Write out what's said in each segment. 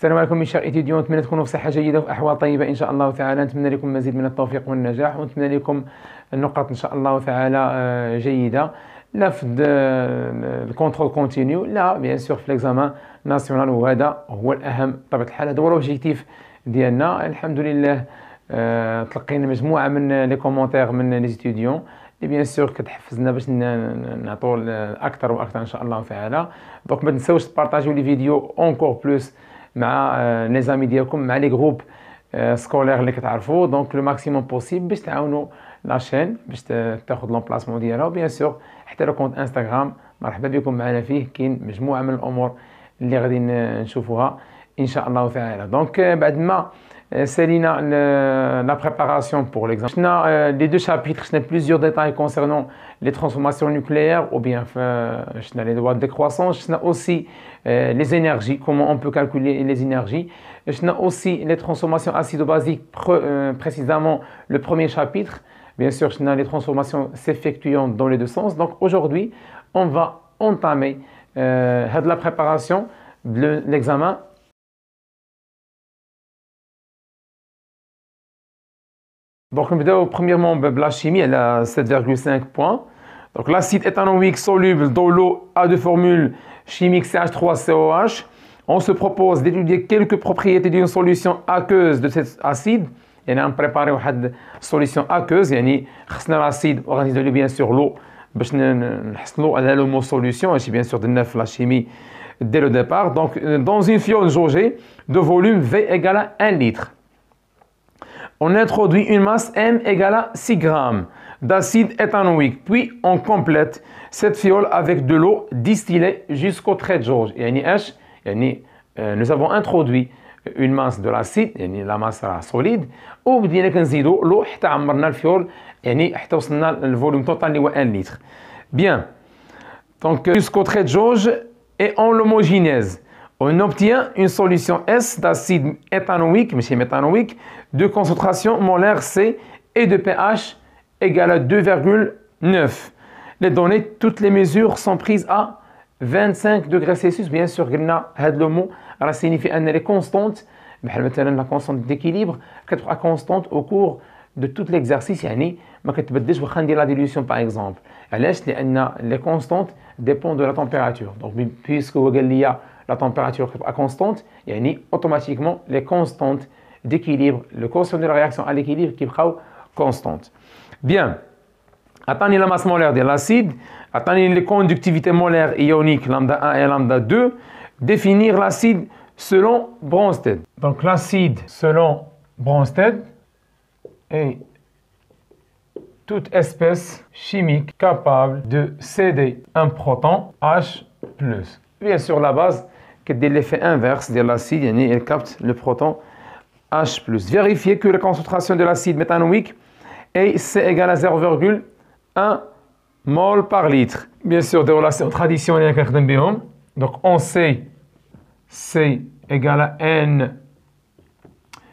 السلام عليكم mes chers étudiants، نتمنى تكونوا في صحة جيدة وفي أحوال طيبة إن شاء الله تعالى. نتمنى لكم مزيد من التوفيق والنجاح، ونتمنى لكم النقاط إن شاء الله تعالى جيدة، لا في الكونترول كونتينيو، لا بيان سور في ليكزامان ناسيونال، وهذا هو الأهم بطبيعة الحال. هذا هو الأوبجيكتيف ديالنا. الحمد لله تلقينا مجموعة من لي كومونتير من لي ستوديون اللي بيان سور كتحفزنا باش نعطوا أكثر وأكثر إن شاء الله تعالى. دونك ما تنساوش تبارطاجيو لي فيديو اونكور بلوس مع لي زامي ديالكم، مع لي جروب سكولير اللي كتعرفوا، دونك لو ماكسيموم بوسيبل باش تعاونوا لاشين باش تاخذ لومبلاسمون ديالها. وبيان سور حتى لو كونت انستغرام مرحبا بكم معنا فيه، كاين مجموعه من الامور اللي غادي نشوفوها ان شاء الله تعالى. دونك بعد ما سالينا لا بريباراسيون بور ليكزام، شفنا لي دو شابيتر، شفنا بليزيور ديتاي كونسيرنون لي ترانسفورماسيون نوكليير ou bien شفنا لي لوا دو كرواسونس، شفنا اوسي les énergies, comment on peut calculer les énergies. Je n'ai aussi les transformations acido-basiques, précisément le premier chapitre. Bien sûr, je n'ai les transformations s'effectuant dans les deux sens. Donc aujourd'hui, on va entamer la préparation de l'examen. Donc, on va premièrement la chimie, elle a 7,5 points. Donc l'acide éthanoïque soluble dans l'eau a deux formules chimiques CH3COH. On se propose d'étudier quelques propriétés d'une solution aqueuse de cet acide. يعني نبريباريو واحد solution aqueuse، يعني خصنا l'acide organiser bien sûr l'eau باش نحصلوا على لو مو solution. هادشي bien sûr درنا في la chimie dès le départ. Donc dans une fiole jaugée de volume V égale à 1 litre, on introduit une masse M égale à 6 grammes d'acide éthanoïque, puis on complète cette fiole avec de l'eau distillée jusqu'au trait de jauge. Nous avons introduit une masse de l'acide، يعني la masse solide، وبدينا كنزيدوا l'eau حتى عمرنا الفيول، يعني حتى وصلنا للفوليوم توتال اللي هو 1 litre. Bien. Donc jusqu'au trait de jauge et on l'homogénèse. On obtient une solution S d'acide éthanoïque, mais méthanoïque, de concentration molaire C et de pH égale à 2,9. Les données, toutes les mesures sont prises à 25 degrés Celsius. Bien sûr, le mot signifie qu'elle est constante. La constante d'équilibre est constante au cours de tout l'exercice. يعني ما كتبدلش واخا ندير la dilution par exemple. علاش؟ لأن les constantes dépendent de la température. Donc puisque هو قال لي la température est constante, يعني automatiquement les constantes d'équilibre, le quotient de la réaction à l'équilibre qui est constante. Bien. Atteignez la masse molaire de l'acide, atteignez les conductivités molaires ioniques lambda 1 et lambda 2, définir l'acide selon Bronsted. Donc l'acide selon Bronsted est toute espèce chimique capable de céder un proton H+. Bien sûr, la base qui est l'effet inverse de l'acide, elle capte le proton H+. Vérifiez que la concentration de l'acide méthanoïque est C égale à 0,1 mol par litre. Bien sûr, des relations traditionnelles. Donc on sait C égale à N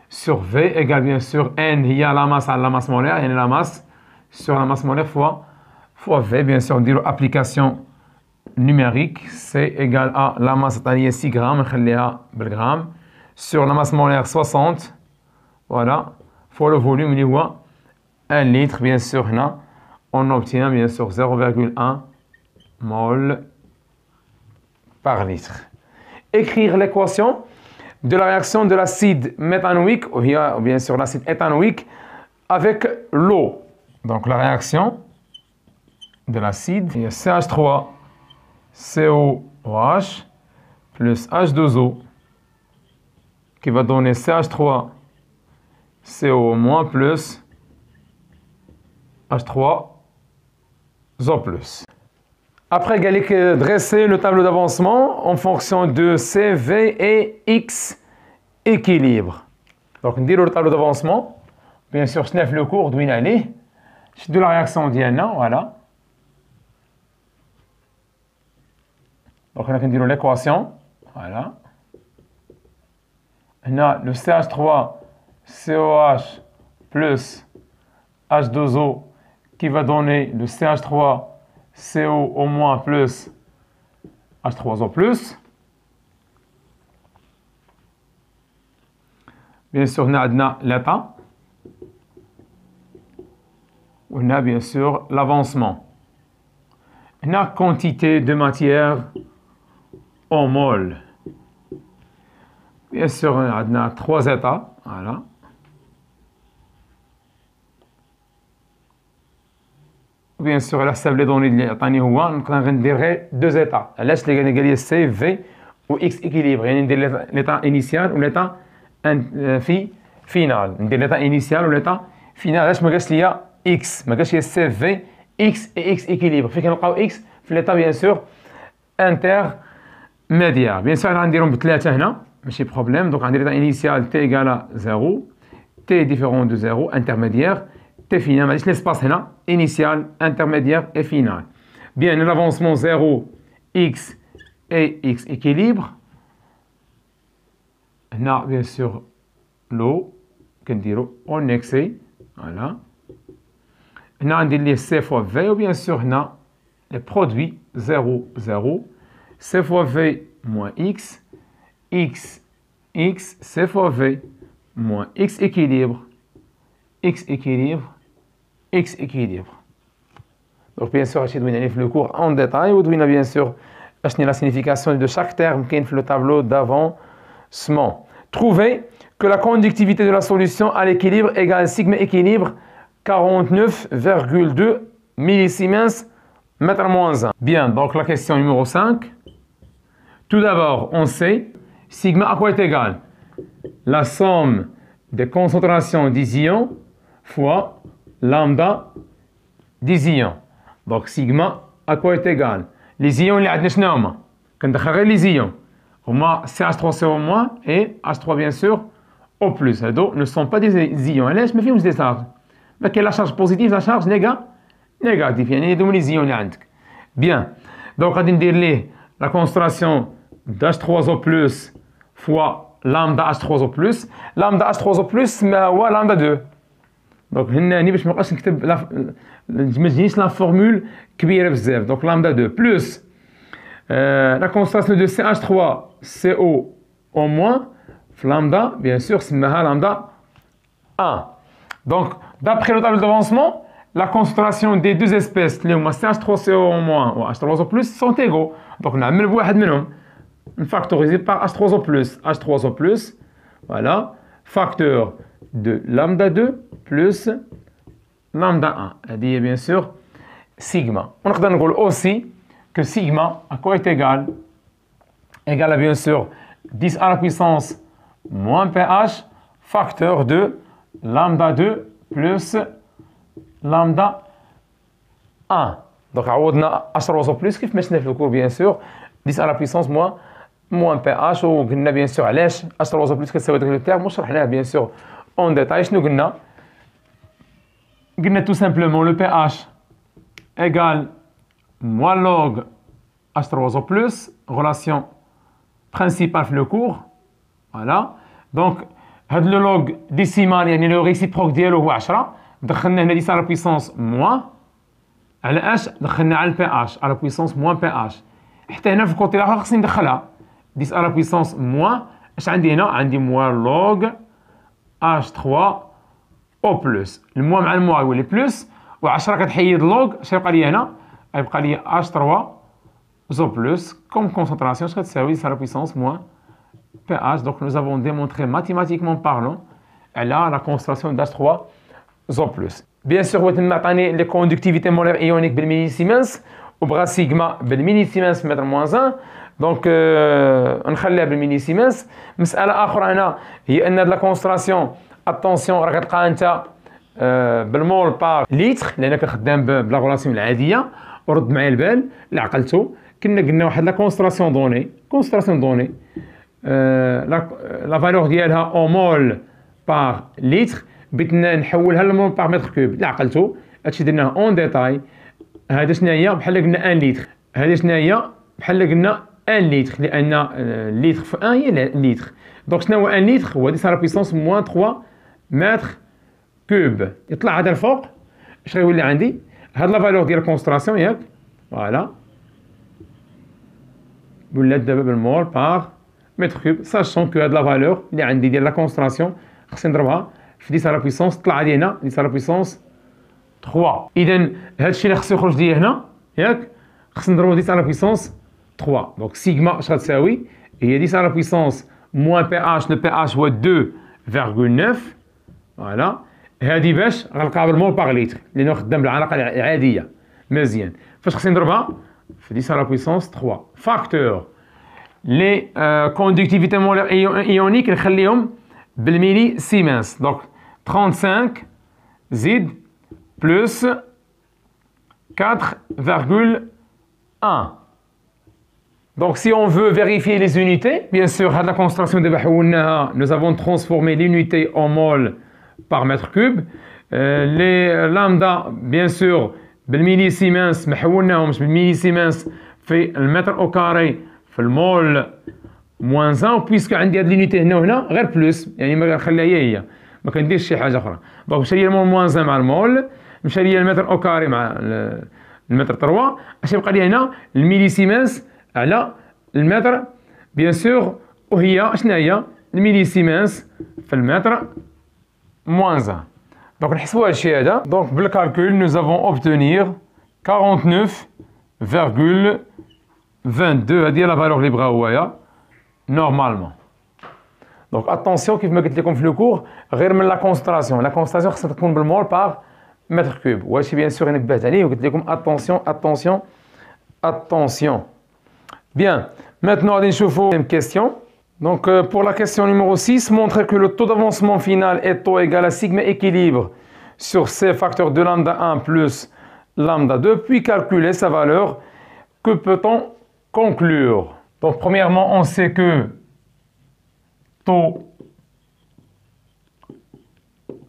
sur V égale bien sûr N, il y a la masse molaire, il y a la masse sur la masse molaire fois V. Bien sûr, on dit l'application numérique, C égale à la masse c'est-à-dire 6 grammes, gramme, sur la masse molaire 60, voilà, fois le volume, il y a 1 litre. Bien sûr, là, on obtient bien sûr 0,1 mol par litre. Écrire l'équation de la réaction de l'acide méthanoïque ou bien sûr l'acide éthanoïque avec l'eau. Donc la réaction de l'acide, il y a CH3COOH plus H2O qui va donner CH3CO- plus H3O+. Après, il y a dresser le tableau d'avancement en fonction de C, V et X équilibre. Donc, on dit le tableau d'avancement. Bien sûr, je n'ai le cours d'où il allait. Je de la réaction d'Iana, voilà. Donc, on a dit l'équation, voilà. On a le CH3COH plus H2O qui va donner le CH3CO- plus H3O+. bien sûr on a l'état on a bien sûr l'avancement on a quantité de matière en mol bien sûr on a 3 états voilà bien sûr على حساب لي دوني اللي عطاني هو نقدر ندير غير 2 états علاش اللي قال لي سي في و اكس اكيليبر يعني ندير ليطا انيسيال و ليطا في فينال ندير ليطا انيسيال و ليطا فينال علاش ما قالش ليا اكس ما قالش ليا سي في اكس اي اكس اكيليبر فين كنلقاو اكس في ليطا بيان سور انتر ميديا بيان سور غنديرهم بثلاثه هنا ماشي بروبليم دونك غندير ليطا انيسيال تي ايكال 0 تي ديفيرون دو 0 انترميديير T final, mais l'espace là, initial, intermédiaire et final. Bien, l'avancement 0, x et x équilibre. On a bien sûr l'eau, qu'on dirait en excès. Voilà. On a les C fois V, ou bien sûr, on a les produits 0, 0. C fois V moins x, x, x, C fois V moins x équilibre, x équilibre. X équilibre. Donc bien sûr, je vais le cours en détail. Ou bien sûr, la signification de chaque terme qui est dans le tableau d'avancement. Trouvez que la conductivité de la solution à l'équilibre égale sigma équilibre 49,2 millisiemens mètre moins 1. Bien, donc la question numéro 5. Tout d'abord, on sait sigma à quoi est égal? La somme des concentrations des ions fois lambda des ions. Donc sigma à quoi est égal? Les ions اللي عندنا شنو هما؟ كندخل غير les ions. هما CH3CO- et H3 bien sûr O+. هادو ne sont pas des ions. علاش؟ ما فيهمش des charges. ما كاين لا charge positive لا charge négative. يعني هادو هما les ions اللي عندك. Bien. Donc غادي ندير ليه la concentration d'H3O+ fois lambda H3O+. Lambda H3O+ ما هو lambda 2. Donc هنا باش ما نبقاش نكتب ما تجينيش لا فورمول كبيره بزاف دونك لامدا 2 بلس لا كونستانسيون دو CH3CO au moins في لامدا بيان سور سماها لامدا 1 دونك d'après le tableau d'avancement la concentration des deux espèces اللي هما CH3CO au و H3O+ sont égaux donc نعمل بواحد منهم نفاكتوريزي par H3O+, voilà facteur de lambda 2 plus lambda 1. C'est bien sûr sigma. On peut dire aussi que sigma à quoi est égal? Égal à bien sûr 10 à la puissance moins pH facteur de lambda 2 plus lambda 1. Donc on a H3O plus qui fait le cours bien sûr 10 à la puissance moins pH ou bien sûr علاش H3O plus que ça veut dire le terme وشرحناه bien sûr en détail. شنو قلنا؟ قلنا tout simplement le pH égale moins log H3O+, relation principale في le cours. Voilà. Donc هاد le log décimal يعني le réciproque ديالو هو 10 دخلنا هنا 10 على puissance moins على اش دخلنا على البي على puissance moins pH حتى هنا في الكوتي الاخر خصني ندخلها 10 على puissance moins اش عندي هنا؟ عندي moins log H3O+. الموا مع الموا يولي بلس و10 كتحيد لوغ اش يبقى لي هنا؟ يبقى لي H3O+, comme concentration اش كتساوي 10 à la puissance moins pH. Donc nous avons démontré mathématiquement parlant على la concentration d'H3O+. Bien sûr وتم عطاني لي كوندكتيفيتي مولير ايونيك بالميليسيمنس وبغا سيغما بالميليسيمنس متر موان 1 دونك نخليها بالميليسيمنس. مساله اخرى هنا هي ان لا كونستراسيون اتونسيون راه كتلقاها انت بالمول بار لتر لانك خدام بلا غولاسيون العاديه. ورد معايا البال اللي عقلتو كنا قلنا واحد لا كونستراسيون دوني لا فالور ديالها او مول بار لتر بغيت نحولها لمول بار متر كوب. اللي عقلتو هادشي درناه اون ديتاي. هذا شنو هي؟ بحال قلنا 1 لتر. هذه شنو هي؟ بحال قلنا 1 لتر لان لتر في 1 هي لتر. دونك شنو هو 1 لتر؟ هو 10 على بيسونس موان 3 متر كوب. يطلع هذا الفوق اش غيولي عندي؟ هاد لا فالور ديال الكونستراسيون ياك فوالا ولات دابا بالمول بار متر كوب ساشون كو هاد لا فالور اللي عندي ديال لا كونستراسيون خصني نضربها في 10 على بويسونس طلع لي هنا 10 على بويسونس 3. اذا هذا الشيء اللي خصو يخرج لي هنا ياك خصنا نضربو 10 على بويسونس 3. دونك سيغما اش غتساوي هي 10 على بويسونس موان بي اش. لو بي اش هو 2.9. فوالا هادي باش غنلقاها بالمول باغ لتر لانه خدام بالعلاقه العاديه مزيان. فاش خصني نضربها في 10 على بويسونس 3. فاكتور لي كوندكتيفيتي مولير ايونيك نخليهم بالميلي سيمنس. دونك 35 زيد بلس 4,1. Donc si on veut vérifier les unités, bien sûr, à la concentration de Bahounaha, nous avons transformé l'unité en mol par mètre cube. Les lambda, bien sûr, بالميليسيمنس محولناهم بالميليسيمنس في المتر au carré في المول موان 1 بويسك عندي هاد لونيتي هنا وهنا غير بلوس يعني ما كنخليها هي ما كنديرش شي حاجه اخرى. دونك مشى لي المول موان 1 مع المول مشى لي المتر او كاري مع المتر 3 اش يبقى لي هنا الميليسيمنس على المتر بيان سور وهي شنو هي الميليسيمنس في المتر موان 1. دونك نحسبوا هادشي هذا. دونك بالكالكول nous avons obtenir 49,22 هذه لا فالور اللي بغا هوايا نورمالمون. دونك اتونسيون كيف ما قلت لكم في لو كور غير من لا كونسنتراسيون. لا كونسنتراسيون خصها تكون بالمول باغ متر كوب. وهادشي بيان سور نبهت عليه وقلت لكم اتونسيون اتونسيون اتونسيون. Bien, maintenant on va une question. Donc pour la question numéro 6, montrer que le taux d'avancement final est taux égal à sigma équilibre sur C facteur de lambda 1 plus lambda 2, puis calculer sa valeur. Que peut-on conclure? Donc premièrement, on sait que taux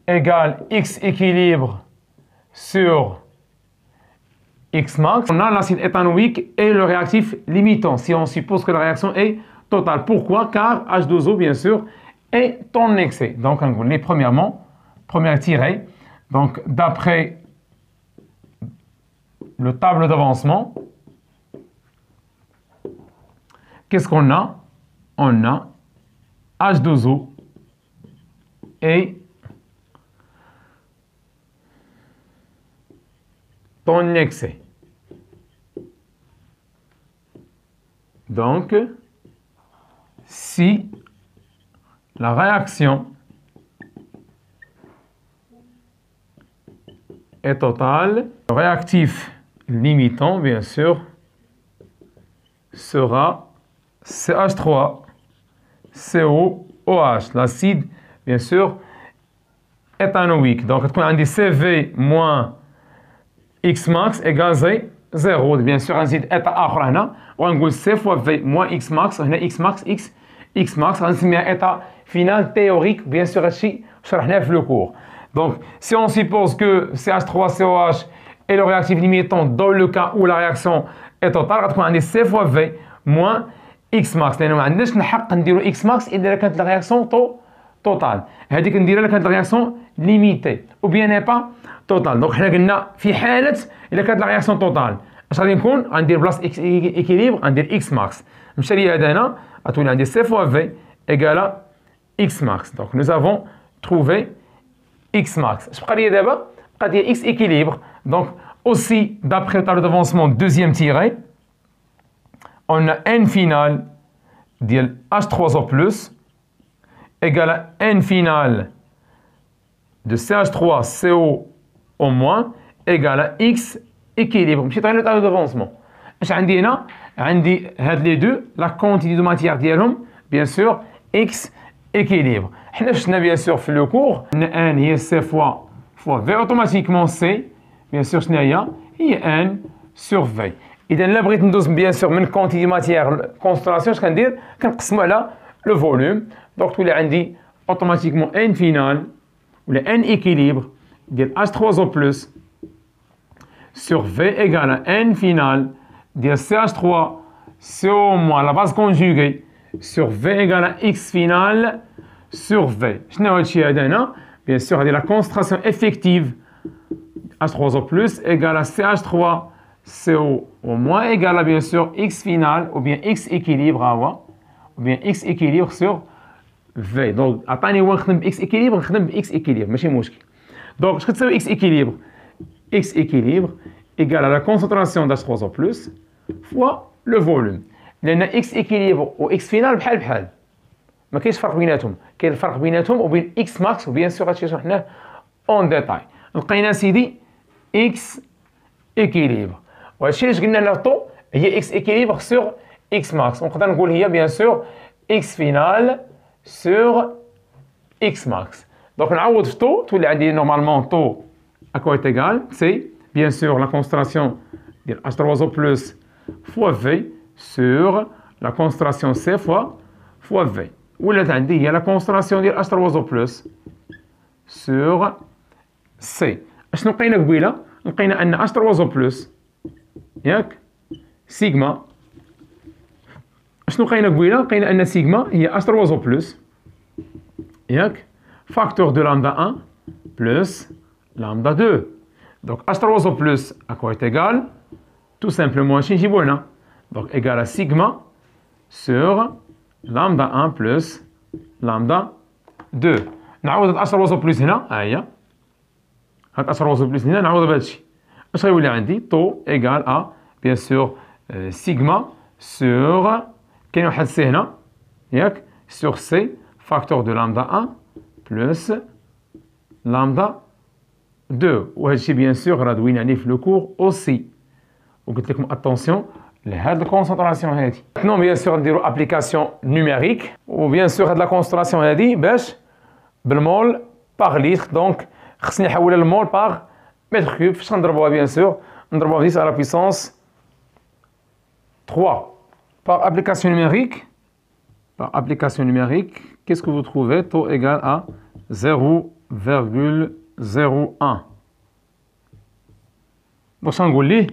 égale x équilibre sur X max. On a l'acide éthanoïque et le réactif limitant, si on suppose que la réaction est totale. Pourquoi? Car H2O, bien sûr, est en excès. Donc, on est premièrement, première tirée. Donc, d'après le tableau d'avancement, qu'est-ce qu'on a? On a H2O et en excès. Donc, si la réaction est totale, le réactif limitant, bien sûr, sera CH3COOH, l'acide, bien sûr, éthanoïque. Donc, on a dit CV moins X max égale 0. Bien sûr, نزيد إيتا آخر هنا وغنقول C fois V moins X max. هنا X max X max غنسميها إيتا فينال تhéorique. Bien sûr, هادشي شرحناه في لو كور. Donc, si on suppose que CH3COH est le réactif limitant dans le cas où la réaction est totale, غتكون عندي C fois V moins X max. لأنه ما عندناش الحق نديرو X max إذا كانت la réaction totale. هذيك نديرها إذا كانت la réaction limitée ou bien n'est pas توتال. دونك حنا قلنا في حاله الا كانت لا رياكسيون توتال اش غادي نكون غندير بلاص اكس ايكيليبر غندير اكس ماكس. مشى لي هذا هنا غتولي عندي سي فوا في ايكالا اكس ماكس. دونك نو افون تروفي اكس ماكس. اش بقى لي دابا؟ بقى لي اكس ايكيليبر. دونك اوسي دابخي لو تابلو دافونسمون دوزيام تيري اون ان فينال ديال H3O بلس ايكالا ان فينال de CH3CO au moins égale à X équilibre. مشيت غير للطابلو دافونسمون. اش عندي هنا؟ عندي هاد لي دو لا كونتيتي دو ماتيير ديالهم بيان سور X équilibre. حنا شفنا بيان سور في لو كور ان هي سي فوا في اوتوماتيكمون سي بيان سور شنو هي ان سور في. اذا الا بغيت ندوز بيان سور من كونتيتي ماتيير كونستراسيون اش كندير؟ كنقسمو على لو فوليوم. دونك تولي عندي اوتوماتيكمون ان فينال ou le N équilibre de H3O plus sur V égale à N final de CH3CO moins la base conjuguée sur V égale à X final sur V. شنو هادشي هذا هنا؟ Bien sûr, la concentration effective H3O plus égale à CH3CO au moins égale à bien sûr X final ou bien X équilibre ou bien X équilibre sur في. دونك عطاني هو نخدم باكس اكيليبر، نخدم باكس اكيليبر ماشي مشكل. دونك اش كتساوي اكس اكيليبر؟ اكس اكيليبر ايكال على لا كونسونطراسيون داش 3 بلس فوا لو فوليوم، لان اكس اكيليبر و اكس فينال بحال بحال ما كاينش فرق بيناتهم، كاين الفرق بيناتهم وبين اكس ماكس، وبيان سور هادشي شرحناه اون ديتاي. لقينا سيدي اكس اكيليبر، وهادشي علاش قلنا لا طو هي اكس اكيليبر سور اكس ماكس، ونقدر نقول هي بيان سور اكس فينال سور اكس ماكس. دونك نعوض في طو تولي عندي نورمالمون طو à quoi est égal c'est bien sûr la concentration de H3O plus fois V sur la concentration C fois V. ولات عندي هي la concentration ديال H3O plus sur C. اشنو لقينا قبيله؟ لقينا ان H3O plus ياك سيغما. اشنو لقينا قبيله؟ لقينا ان سيغما هي H3O plus ياك facteur de lambda 1 plus lambda 2. Donc H3O plus à quoi est égal? Tout simplement شنو نجيبو هنا؟ donc égal à sigma sur lambda 1 plus lambda 2. نعوض هاد H3O plus هنا ها هي، هاد H3O plus هنا نعوض بهذا الشيء. اش غيولي عندي؟ طو égal à bien sûr sigma sur كاين واحد سي هنا ياك sur C facteur de lambda 1 plus lambda 2. وهذا الشيء بيان سور راه دوينا عليه في لو كور اوسي، وقلت لكم اتونسيون لهاد الكونسونطراسيون هادي. نو بيان سور نديرو ابليكاسيون نيميريك، وبيان سور هاد لا كونسونطراسيون هادي باش بالمول باغ لتر، دونك خصني نحولها للمول باغ متر كوب. فاش غنضربوها؟ بيان سور نضربوها في 10 على بويسونس 3 par application numérique. Par application numérique, qu'est-ce que vous trouvez? Taux égal à 0,01. Donc, ça veut dire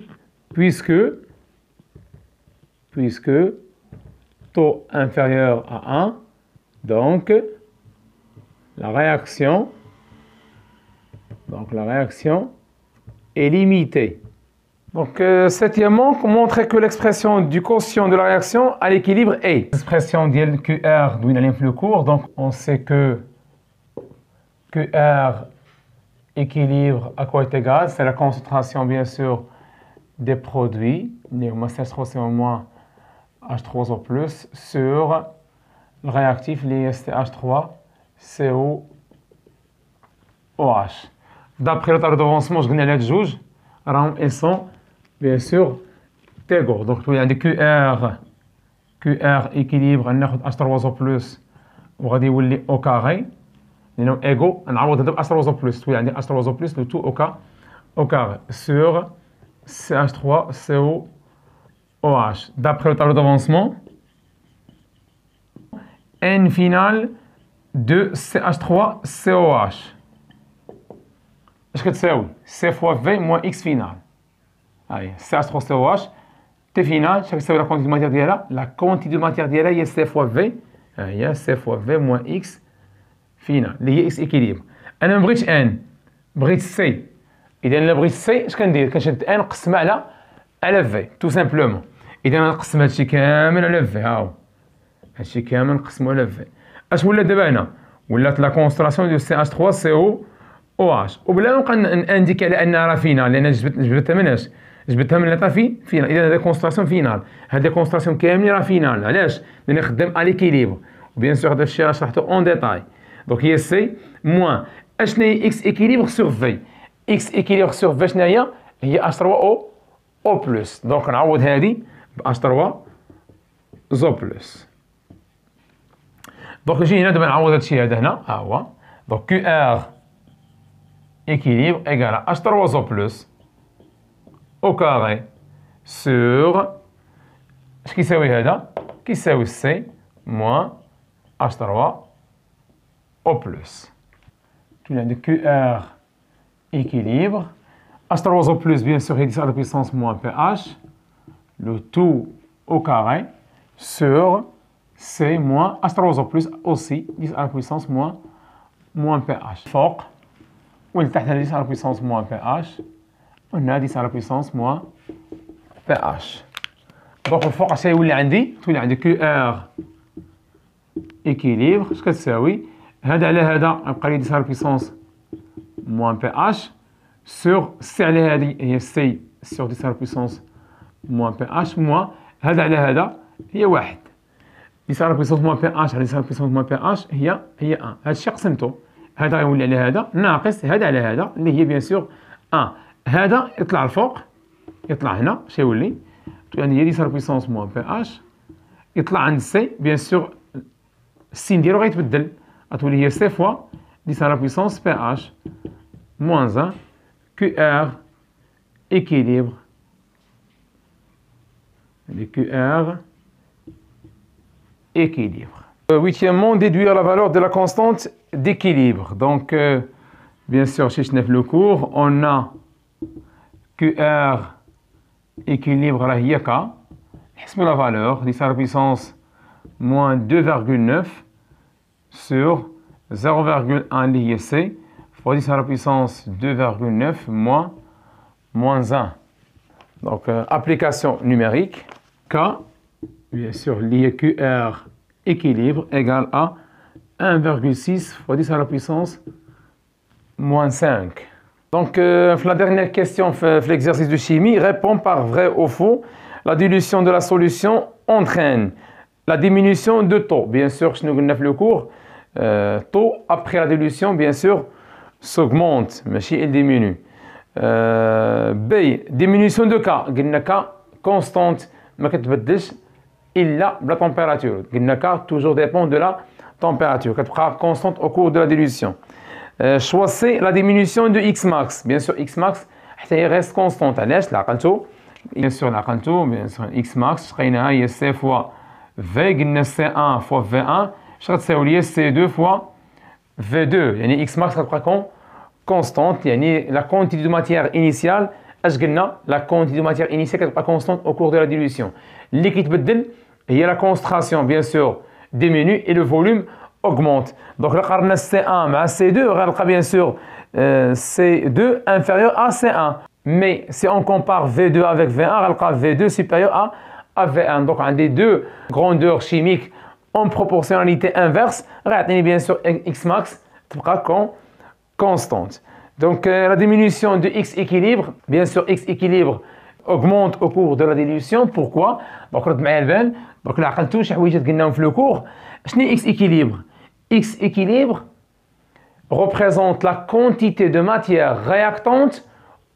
puisque taux inférieur à 1, donc la réaction est limitée. Donc, septièmement, montrer que l'expression du quotient de la réaction à l'équilibre est. L'expression de QR d'où il a le cours, donc on sait que QR équilibre à quoi est égal, c'est la concentration bien sûr des produits, CH3CO- H3O+, sur le réactif l'ISTH3COOH. D'après le tableau d'avancement, je gagne les juges, ils sont bien sûr égaux. Donc il y a des QR équilibre, on a H3O plus, on va dire au carré, ils sont égaux, on a H3O plus, il y a des H3O plus, le tout au carré, sur CH3COOH. D'après le tableau d'avancement, N final de CH3COH. اش كتساوي سي فوا في موان اكس فينال. هاهي سي اش 3 سي او اش تي فينال اش كتساوي لا كونتي دو ماتير ديالها؟ لا كونتي دو ماتير ديالها هي سي فوا في، ها هي سي فوا في موان اكس فينال اللي هي اكس اكيليبر. انا ما بغيتش ان، بغيت سي. اذا الا بغيت سي اش كندير؟ كنشد ان نقسمها على في تو سامبلومون. اذا نقسم هادشي كامل على في، ها هو هادشي كامل نقسمو على في. اش ولا دابا هنا؟ ولات لا كونسونطراسيون ديال سي اش 3 سي او OH، وبلا نبقى نانديكي على انها راه فينال، لان جبدتها مناش؟ جبدتها من لا فينال. اذا هذا كونسونطراسيون فينال، هذه كونسونطراسيون كاملين راه فينال. علاش؟ لان خدام على ليكيليبر، وبيان سور هذا الشيء راه شرحته اون ديتاي. دونك هي سي موان اشنا هي اكس اكيليبر سور في. اكس اكيليبر سور في شنو هي؟ هي اش 3 او بلس. دونك نعوض هذه ب اش 3 زو بلس. دونك نجي هنا دابا نعوض هذا الشيء هذا هنا، ها هو. دونك كيو ار équilibre égale à H3O plus au carré sur ce qui s'appelle هذا كيساوي C moins H3O plus. Tu as de QR équilibre. H3O plus bien sûr est 10 à la puissance moins pH, le tout au carré sur C moins H3O plus aussi 10 à la puissance moins pH. فوق والتحت 10 على puissance moins pH، وهنا 10 على puissance moins pH. دونك الفوق اش يولي عندي؟ تولي عندي كيو ار équilibre اش كتساوي هذا على هذا غيبقى لي 10 على puissance moins pH sur C على هذه هي C sur 10 على puissance moins pH moins هذا على هذا هي واحد 10 على puissance moins pH على 10 على puissance moins pH هي 1 هذا الشيء قسمته هذا غيولي على هذا ناقص هذا على هذا اللي هي بيان سور 1 هذا يطلع الفوق يطلع هنا اش يولي يعني هي 10 على puissance moins pH يطلع عند سي بيان سور السين ديالو غيتبدل غتولي هي سي فوا 10 على puissance pH moins 1 QR équilibre les QR équilibre. Huitièmement, déduire la valeur de la constante d'équilibre. Donc, bien sûr, chez Schnef le cours, on a QR équilibre la hiaka. La valeur, 10 à la puissance moins 2,9 sur 0,1 lié C fois 10 à la puissance 2,9 moins 1. Donc, application numérique. K, bien sûr, lié QR équilibre égale à 1,6 fois 10 à la puissance moins 5. Donc, la dernière question de l'exercice de chimie répond par vrai ou faux. La dilution de la solution entraîne la diminution de taux. Bien sûr, je nous le cours. Taux après la dilution, bien sûr, s'augmente, mais il diminue. B, diminution de K. K constante, ما كتبدلش إلا بلا température. K toujours dépend de la température. كتبقى constante au cours de la dilution. Choix C, la diminution de X max. Bien sûr, X max حتى reste constante. علاش عقلتو؟ Bien sûr, عقلتو. Bien sûr, X max لقيناها هي C fois V. قلنا C1 fois V1. اش غتساوي لي C2 fois V2. يعني X max غتبقى constante. يعني la quantité de matière initiale. اش قلنا la quantité de matière initiale كتبقى constante au cours de la dilution. اللي كيتبدل هي la concentration bien sûr diminue et le volume augmente. Donc là قارنا C1 مع C2 غنلقى bien sûr C2 inférieur à C1. Mais si on compare V2 avec V1 غنلقى V2 supérieur à V1. Donc عندي deux grandeurs chimiques en proportionnalité inverse غيعطيني bien sûr X max تبقى constante. Donc la diminution de X équilibre, bien sûr X équilibre augmente au cours de la dilution. Pourquoi? Donc رد معايا البال. Donc لا عقلتو شي حوايجات قلناهم في لو كور. شنو X équilibre? X équilibre représente la quantité de matière réactante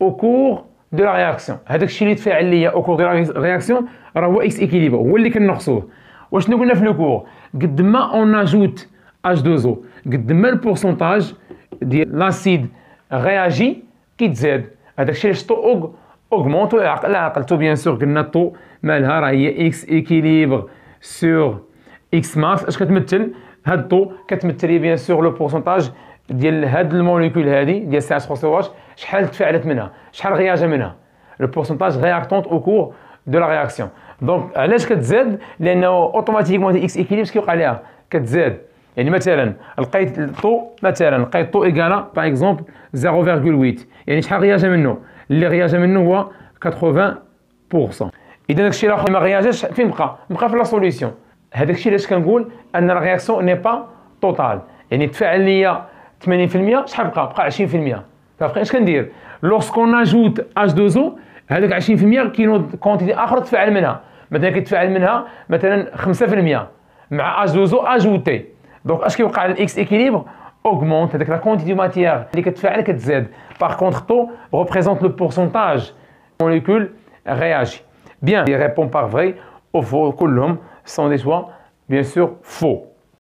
au cours de la réaction. هذاك الشيء اللي تفاعل ليا au cours de la réaction راه هو X équilibre هو اللي كنقصوه. وشنو قلنا في لو كور؟ قد ما on ajoute H2O قد ما البورسونتاج ديال لاسيد réagit qui تزاد. هذاك الشيء علاش الطو augmente. لا عقلتو بيان سور قلنا الطو مالها راه هي X équilibre sur X max. اش كتمثل؟ هاد الطو كتمثل لي بيان سور لو بورسونتاج ديال هاد الموليكول هادي ديال CH3COH شحال تفاعلت منها شحال غياجه منها لو بورسونتاج réactante au cours de la réaction. دونك علاش كتزاد؟ لانه اوتوماتيكمون X équilibre كيوقع ليها كتزاد. يعني مثلا لقيت الطو لقيت الطو ايكالا باغ اكزومبل 0.8 يعني شحال غياجه منه؟ اللي غياجه منه هو 80%. اذا داكشي الاخر ما غياجاش فين بقى في لا سوليسيون. هذاك الشيء علاش كنقول ان لا رياكسيون ني با توتال. يعني تفاعل ليا 80% شحال بقى 20%. فبقى اش كندير لوغسكون اجوت H2O هذاك 20% كاين كونتيتي اخرى تفاعل منها. مثلا كيتفاعل منها مثلا 5% مع H2O اجوتي. دونك اش كيوقع الاكس ايكيليبر augmente هذاك لا كونتيتي دو ماتيير اللي كتفاعل كتزاد. باغ كونتر طو représente le pourcentage molécule réagit. Bien, il répond par vrai ou faux. كلهم sont des choix bien sûr faux.